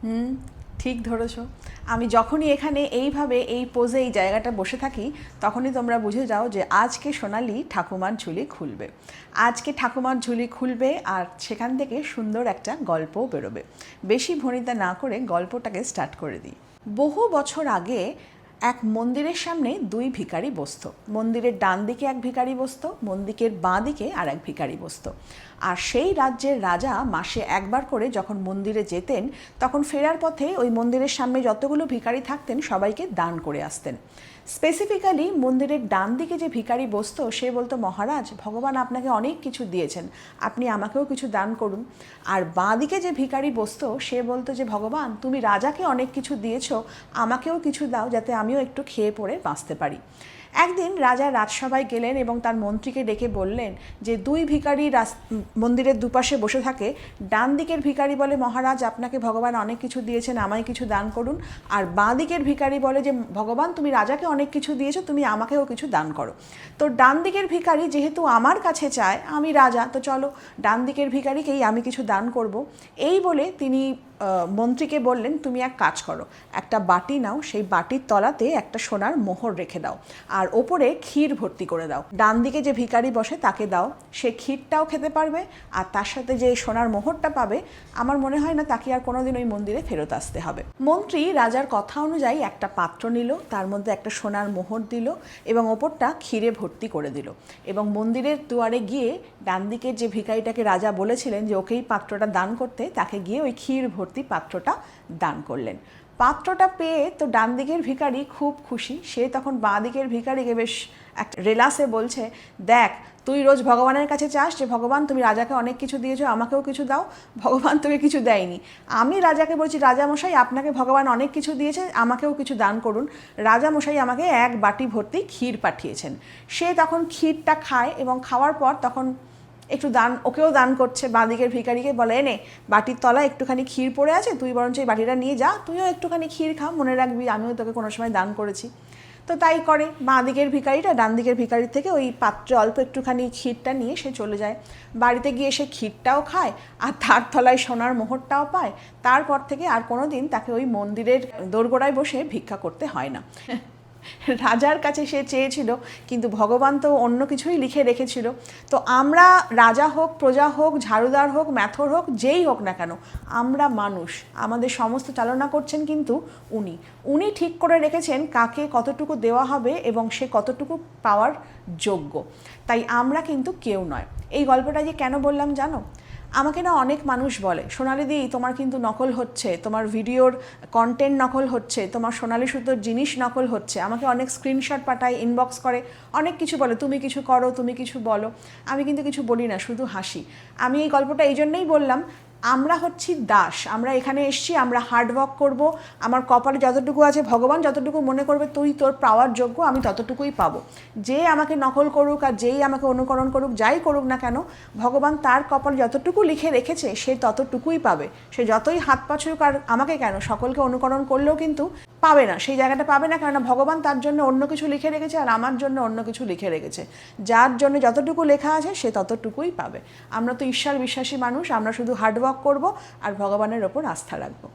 হুম, ঠিক ধরেছো। আমি যখনই এখানে এইভাবে এই পোজে এই জায়গাটা বসে থাকি, তখনই তোমরা বুঝে যাও যে আজকে সোনালি ঠাকুমার ঝুলি খুলবে। আজকে ঠাকুমার ঝুলি খুলবে আর সেখান থেকে সুন্দর একটা গল্পও বেরোবে। বেশি ভনিতা না করে গল্পটাকে স্টার্ট করে দিই। বহু বছর আগে এক মন্দিরের সামনে দুই ভিখারি বসত। মন্দিরের ডান দিকে এক ভিখারি বসত, মন্দিরের বাঁ দিকে আর এক ভিখারি বসত। আর সেই রাজ্যের রাজা মাসে একবার করে যখন মন্দিরে যেতেন, তখন ফেরার পথে ওই মন্দিরের সামনে যতগুলো ভিখারি থাকতেন সবাইকে দান করে আসতেন। স্পেসিফিক্যালি মন্দিরের ডান দিকে যে ভিখারি বসতো সে বলতো, মহারাজ, ভগবান আপনাকে অনেক কিছু দিয়েছেন, আপনি আমাকেও কিছু দান করুন। আর বাঁ দিকে যে ভিখারি বসতো সে বলতো যে, ভগবান, তুমি রাজাকে অনেক কিছু দিয়েছো, আমাকেও কিছু দাও যাতে আমিও একটু খেয়ে পড়ে বাঁচতে পারি। একদিন রাজা রাজসভায় গেলেন এবং তার মন্ত্রীকে ডেকে বললেন যে দুই ভিখারি মন্দিরের দুপাশে বসে থাকে। ডান দিকের ভিখারি বলে, মহারাজ, আপনাকে ভগবান অনেক কিছু দিয়েছেন, আমায় কিছু দান করুন। আর বাঁ দিকের ভিখারি বলে যে, ভগবান, তুমি রাজাকে অনেক কিছু দিয়েছো, তুমি আমাকেও কিছু দান করো। তো ডান দিকের ভিখারি যেহেতু আমার কাছে চায়, আমি রাজা, তো চলো ডান দিকের ভিখারিকেই আমি কিছু দান করব। এই বলে তিনি মন্ত্রীকে বললেন, তুমি এক কাজ করো, একটা বাটি নাও, সেই বাটির তলাতে একটা সোনার মোহর রেখে দাও আর ওপরে ক্ষীর ভর্তি করে দাও। ডান দিকে যে ভিখারি বসে তাকে দাও, সে ক্ষীরটাও খেতে পারবে আর তার সাথে যে সোনার মোহরটা পাবে, আমার মনে হয় না তাকে আর কোনোদিন ওই মন্দিরে ফেরত আসতে হবে। মন্ত্রী রাজার কথা অনুযায়ী একটা পাত্র নিল, তার মধ্যে একটা সোনার মোহর দিল এবং ওপরটা ক্ষীরে ভর্তি করে দিল এবং মন্দিরের দুয়ারে গিয়ে ডান দিকের যে ভিখারিটাকে রাজা বলেছিলেন যে ওকেই পাত্রটা দান করতে, তাকে গিয়ে ওই ক্ষীর ভর্তি পাত্রটা দান করলেন। পাত্রটা পেয়ে তো ডান দিকের ভিখারি খুব খুশি। সে তখন বাঁ দিকের ভিখারিকে বেশ একটা রেলাসে বলছে, দেখ, তুই রোজ ভগবানের কাছে চাস যে ভগবান, তুমি রাজাকে অনেক কিছু দিয়েছো, আমাকেও কিছু দাও। ভগবান তোকে কিছু দেয়নি। আমি রাজাকে বলছি, রাজামশাই, আপনাকে ভগবান অনেক কিছু দিয়েছে, আমাকেও কিছু দান করুন। রাজামশাই আমাকে এক বাটি ভর্তি ক্ষীর পাঠিয়েছেন। সে তখন ক্ষীরটা খায় এবং খাওয়ার পর তখন একটু দান, ওকেও দান করছে। বাঁদিকের ভিখারিকে বলে, এনে বাটির তলায় একটুখানি ক্ষীর পড়ে আছে, তুই বরঞ্চ এই বাটিটা নিয়ে যা, তুইও একটুখানি ক্ষীর খা, মনে রাখবি আমিও তোকে কোনো সময় দান করেছি। তো তাই করে বাঁ দিকের ভিখারিটা ডান দিকের ভিখারির থেকে ওই পাত্রে অল্প একটুখানি ক্ষীরটা নিয়ে সে চলে যায়। বাড়িতে গিয়ে সে ক্ষীরটাও খায় আর তার তলায় সোনার মোহরটাও পায়। তারপর থেকে আর কোনো দিন তাকে ওই মন্দিরের দোরগোড়ায় বসে ভিক্ষা করতে হয় না। রাজার কাছে সে চেয়েছিল, কিন্তু ভগবান তো অন্য কিছুই লিখে রেখেছিল। তো আমরা রাজা হোক, প্রজা হোক, ঝাড়ুদার হোক, ম্যাথর হোক, যেই হোক না কেন, আমরা মানুষ, আমাদের সমস্ত চালনা করছেন কিন্তু উনি ঠিক করে রেখেছেন কাকে কতটুকু দেওয়া হবে এবং সে কতটুকু পাওয়ার যোগ্য। তাই আমরা কিন্তু কেউ নয়। এই গল্পটা যে কেন বললাম জানো? আমাকে না অনেক মানুষ বলে, সোনালিদি, তোমার কিন্তু নকল হচ্ছে, তোমার ভিডিওর কন্টেন্ট নকল হচ্ছে, তোমার সোনালি সুতোর জিনিস নকল হচ্ছে। আমাকে অনেক স্ক্রিনশট পাঠায়, ইনবক্স করে, অনেক কিছু বলে, তুমি কিছু করো, তুমি কিছু বলো। আমি কিন্তু কিছু বলি না, শুধু হাসি। আমি এই গল্পটা এই জন্যই বললাম, আমরা হচ্ছি দাস, আমরা এখানে এসছি, আমরা হার্ডওয়ার্ক করব। আমার কপালে যতটুকু আছে, ভগবান যতটুকু মনে করবে তুই তোর পাওয়ার যোগ্য, আমি ততটুকুই পাবো। যে আমাকে নকল করুক আর যেই আমাকে অনুকরণ করুক, যাই করুক না কেন, ভগবান তার কপালে যতটুকু লিখে রেখেছে সে ততটুকুই পাবে। সে যতই হাত পা ছুঁক, আর আমাকে কেন, সকলকে অনুকরণ করলেও কিন্তু পাবে না, সেই জায়গাটা পাবে না। কেননা ভগবান তার জন্য অন্য কিছু লিখে রেখেছে আর আমার জন্য অন্য কিছু লিখে রেখেছে। যার জন্য যতটুকু লেখা আছে সে ততটুকুই পাবে। আমরা তো ঈশ্বর বিশ্বাসী মানুষ, আমরা শুধু হার্ডওয়ার্ক করব আর ভগবানের ওপর আস্থা রাখবো।